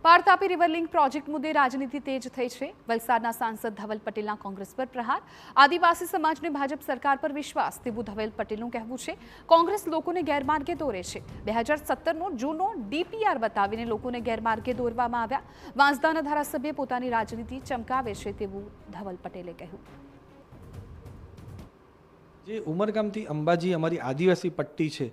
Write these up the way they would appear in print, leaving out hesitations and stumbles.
પાર Tapi river link project મુદ્દે રાજનીતિ તેજ થઈ છે। વલસાડના સાંસદ ધવલ પટેલના કોંગ્રેસ પર પ્રહાર। આદિવાસી સમાજને ભાજપ સરકાર પર વિશ્વાસ તેવું ધવલ પટેલનું કહેવું છે। કોંગ્રેસ લોકોને ગેરમાર્ગે દોરે છે। 2017નો જૂનો ડીપીઆર બતાવીને લોકોને ગેરમાર્ગે દોરવામાં આવ્યા। વાંસદાના ધારાસભ્ય પોતાની રાજનીતિ ચમકાવે છે તેવું ધવલ પટેલે કહ્યું। જે ઉમરગામથી અંબાજી અમારી આદિવાસી પટ્ટી છે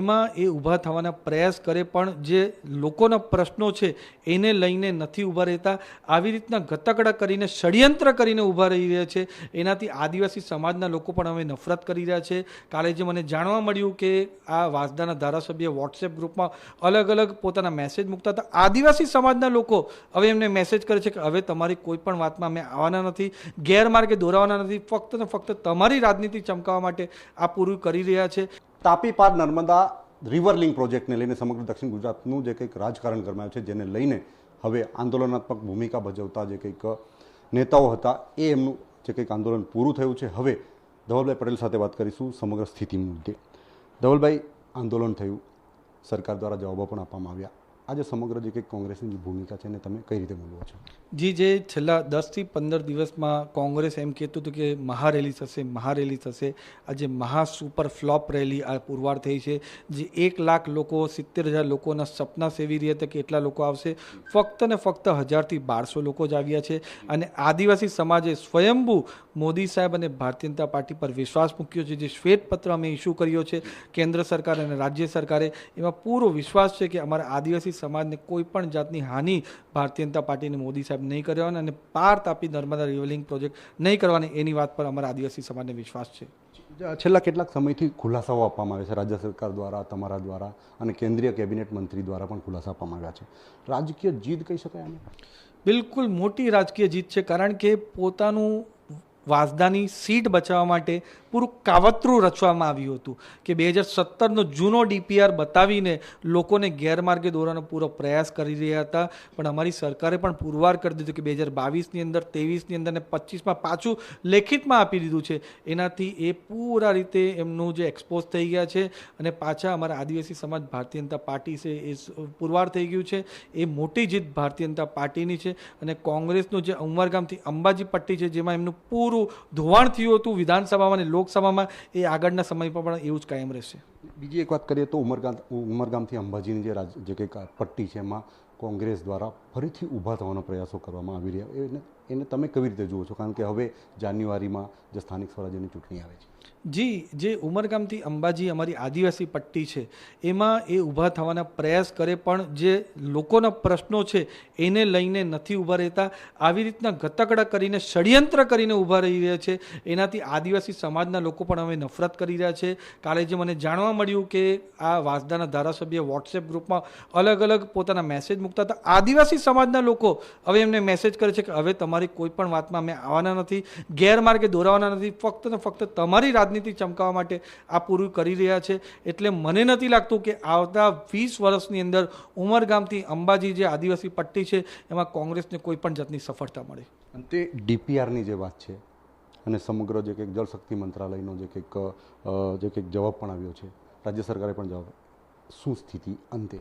એમાં એ ઊભા થવાના પ્રયાસ કરે પણ જે લોકોના પ્રશ્નો છે એને લઈને નથી ઊભા રહેતા। આવી રીતના ગતકડા કરીને ષડયંત્ર કરીને ઊભા રહી રહ્યા છે। એનાથી આદિવાસી સમાજના લોકો પણ હવે નફરત કરી રહ્યા છે। કાલે જે મને જાણવા મળ્યું કે આ વાંસદાના ધારાસભ્ય વોટ્સએપ ગ્રુપમાં અલગ અલગ પોતાના મેસેજ મૂકતા હતા। આદિવાસી સમાજના લોકો હવે એમને મેસેજ કરે છે કે હવે તમારી કોઈ પણ વાતમાં અમે આવવાના નથી, ગેરમાર્ગે દોરાવાના નથી, ફક્ત ને ફક્ત તમારી રાજનીતિ ચમકાવવા માટે આ પૂરું કરી રહ્યા છે। તાપી પાર નર્મદા રિવર લિંક પ્રોજેક્ટને લઈને સમગ્ર દક્ષિણ ગુજરાતનું જે કંઈક રાજકારણ ગરમાયું છે, જેને લઈને હવે આંદોલનાત્મક ભૂમિકા ભજવતા જે કંઈક નેતાઓ હતા એ એમનું જે કંઈક આંદોલન પૂરું થયું છે। હવે ધવલભાઈ પટેલ સાથે વાત કરીશું સમગ્ર સ્થિતિ મુદ્દે। ધવલભાઈ, આંદોલન થયું, સરકાર દ્વારા જવાબો પણ આપવામાં આવ્યા, આજે સમગ્ર જે કંઈક કોંગ્રેસની જે ભૂમિકા છે એને તમે કઈ રીતે મૂલવો છો? જી, જે છેલ્લા 10 થી 15 દિવસમાં કોંગ્રેસ એમ કહેતું હતું કે મહારેલી થશે। આજે મહા સુપર ફ્લોપ રેલી આ પુરવાર થઈ છે। જે 1 લાખ લોકો, 70,000 લોકોના સપના સેવી રહ્યા હતા કે એટલા લોકો આવશે, ફક્ત ને ફક્ત 1000 થી 1200 લોકો જ આવ્યા છે। અને આદિવાસી સમાજે સ્વયંભૂ મોદી સાહેબ અને ભારતીય જનતા પાર્ટી પર વિશ્વાસ મૂક્યો છે। જે શ્વેતપત્ર અમે ઇસ્યુ કર્યો છે કેન્દ્ર સરકાર અને રાજ્ય સરકારે, એમાં પૂરો વિશ્વાસ છે કે અમારા આદિવાસી સમાજને કોઈ પણ જાતની હાનિ ભારતીય જનતા પાર્ટીને મોદી સાહેબ નહીં કરવાના અને પાર Tapi Narmada river link project નહીં કરવાની એની વાત પર અમારા આદિવાસી સમાજને વિશ્વાસ છે। છેલ્લા કેટલાક સમયથી ખુલાસાઓ આપવામાં આવે છે રાજ્ય સરકાર દ્વારા, તમારા દ્વારા અને કેન્દ્રીય કેબિનેટ મંત્રી દ્વારા પણ ખુલાસા આપવામાં આવ્યા છે। રાજકીય જીત કહી શકાય આને? બિલકુલ મોટી રાજકીય જીત છે, કારણ કે પોતાનું વાંસદાની સીટ બચાવવા માટે પૂરું કાવતરું રચવામાં આવ્યું હતું કે 2017નો જૂનો ડીપીઆર બતાવીને લોકોને ગેરમાર્ગે દોરવાનો પૂરો પ્રયાસ કરી રહ્યા હતા। પણ અમારી સરકારે પણ પુરવાર કરી દીધું કે 2022ની અંદર, 23ની અંદર અને 25માં પાછું લેખિતમાં આપી દીધું છે। એનાથી એ પૂરા રીતે એમનું જે એક્સપોઝ થઈ ગયા છે અને પાછા અમારા આદિવાસી સમાજ ભારતીય જનતા પાર્ટી છે એ પુરવાર થઈ ગયું છે। એ મોટી જીત ભારતીય જનતા પાર્ટીની છે। અને કોંગ્રેસનું જે ઉમરગામથી અંબાજી પટ્ટી છે જેમાં એમનું પૂરું ધોવાણ થયું હતું વિધાનસભામાં અને લોકસભામાં, એ આગળના સમયમાં પણ એવું જ કાયમ રહેશે। બીજી એક વાત કરીએ તો ઉમરગામથી અંબાજીની જે કંઈક પટ્ટી છે એમાં કોંગ્રેસ દ્વારા ફરીથી ઊભા થવાનો પ્રયાસો કરવામાં આવી રહ્યા, એને તમે કેવી રીતે જુઓ છો? કારણ કે હવે જાન્યુઆરીમાં જે સ્થાનિક સ્વરાજ્યની ચૂંટણી આવે છે। જી, જે ઉમરગામથી અંબાજી અમારી આદિવાસી પટ્ટી છે એમાં એ ઊભા થવાના પ્રયાસ કરે પણ જે લોકોના પ્રશ્નો છે એને લઈને નથી ઊભા રહેતા। આવી રીતના ગતકડા કરીને ષડયંત્ર કરીને ઊભા રહી રહ્યા છે। એનાથી આદિવાસી સમાજના લોકો પણ હવે નફરત કરી રહ્યા છે। કાલે જે મને જાણવા મળ્યું કે આ વાંસદાના ધારાસભ્ય વોટ્સએપ ગ્રુપમાં અલગ અલગ પોતાના મેસેજ મૂકતા હતા। આદિવાસી સમાજના લોકો હવે એમને મેસેજ કરે છે કે હવે તમારી કોઈ પણ વાતમાં અમે આવવાના નથી, ગેરમાર્ગે દોરાવાના નથી, ફક્ત ને ફક્ત તમારી રાજનીતિ ચમકાવવા માટે આ પૂરું કરી રહ્યા છે। એટલે મને નથી લાગતું કે આવતા 20 વર્ષની અંદર ઉમરગામથી અંબાજી જે આદિવાસી પટ્ટી છે એમાં કોંગ્રેસને કોઈ પણ જાતની સફળતા મળે। અંતે ડીપીઆરની જે વાત છે અને સમગ્ર જે કંઈક જળશક્તિ મંત્રાલયનો જે કંઈક જવાબ પણ આવ્યો છે, રાજ્ય સરકારે પણ જવાબ, શું સ્થિતિ અંતે?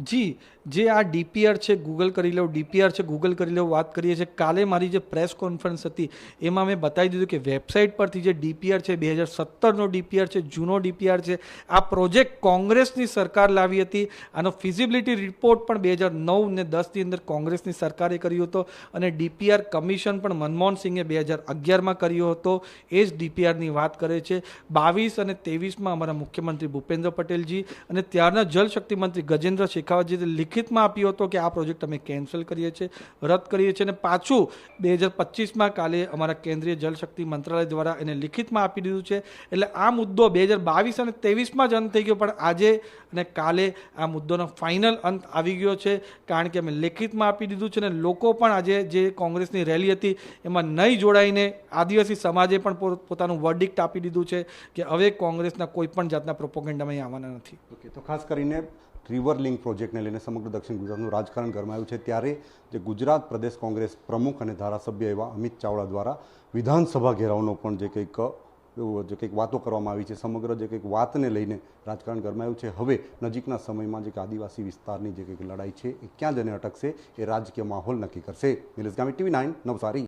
જી, જે આ ડીપીઆર છે ગૂગલ કરી લો, ડીપીઆર છે ગૂગલ કરી લો, વાત કરીએ છીએ। કાલે મારી જે પ્રેસ કોન્ફરન્સ હતી એમાં મેં બતાવી દીધું કે વેબસાઇટ પરથી જે ડીપીઆર છે 2017નો ડીપીઆર છે, જૂનો ડીપીઆર છે। આ પ્રોજેક્ટ કોંગ્રેસની સરકાર લાવી હતી। આનો ફિઝિબિલિટી રિપોર્ટ પણ 2009 ને 10ની અંદર કોંગ્રેસની સરકારે કર્યો હતો અને ડીપીઆર કમિશન પણ મનમોહન સિંઘે 2011માં કર્યો હતો। એ જ ડીપીઆરની વાત કરે છે। 22 અને 23માં અમારા મુખ્યમંત્રી ભૂપેન્દ્ર પટેલજી અને ત્યારના જલશક્તિ મંત્રી ગજેન્દ્ર શેખાવતજીએ લિખિતમાં આપ્યો હતો કે આ પ્રોજેક્ટ અમે કેન્સલ કરીએ છીએ, રદ કરીએ છીએ। અને પાછું 2025માં કાલે અમારા કેન્દ્રીય જલશક્તિ મંત્રાલય દ્વારા એને લિખિતમાં આપી દીધું છે। એટલે આ મુદ્દો 2022 અને 23માં જ અંત થઈ ગયો, પણ આજે અને કાલે આ મુદ્દોનો ફાઇનલ અંત આવી ગયો છે, કારણ કે અમે લેખિતમાં આપી દીધું છે। અને લોકો પણ આજે જે કોંગ્રેસની રેલી હતી એમાં નહીં જોડાઈને આદિવાસી સમાજે પણ પોતાનું વર્ડિક્ટ આપી દીધું છે કે હવે કોંગ્રેસના કોઈ પણ જાતના પ્રોપોગેન્ડામાં આવવાના નથી। ઓકે, તો ખાસ કરીને રિવર લિંક પ્રોજેક્ટને લઈને સમગ્ર દક્ષિણ ગુજરાતનું રાજકારણ ગરમાયું છે, ત્યારે જે ગુજરાત પ્રદેશ કોંગ્રેસ પ્રમુખ અને ધારાસભ્ય એવા અમિત ચાવડા દ્વારા વિધાનસભા ઘેરાવનો પણ જે કંઈક જે કંઈક વાતો કરવામાં આવી છે, સમગ્ર જે કંઈક વાતને લઈને રાજકારણ ગરમાયું છે. હવે નજીકના સમયમાં જે આદિવાસી વિસ્તારની જે કંઈક લડાઈ છે એ ક્યાં જઈને અટકશે એ રાજકીય માહોલ નક્કી કરશે. નિલેશ ગામી, TV9, નવસારી.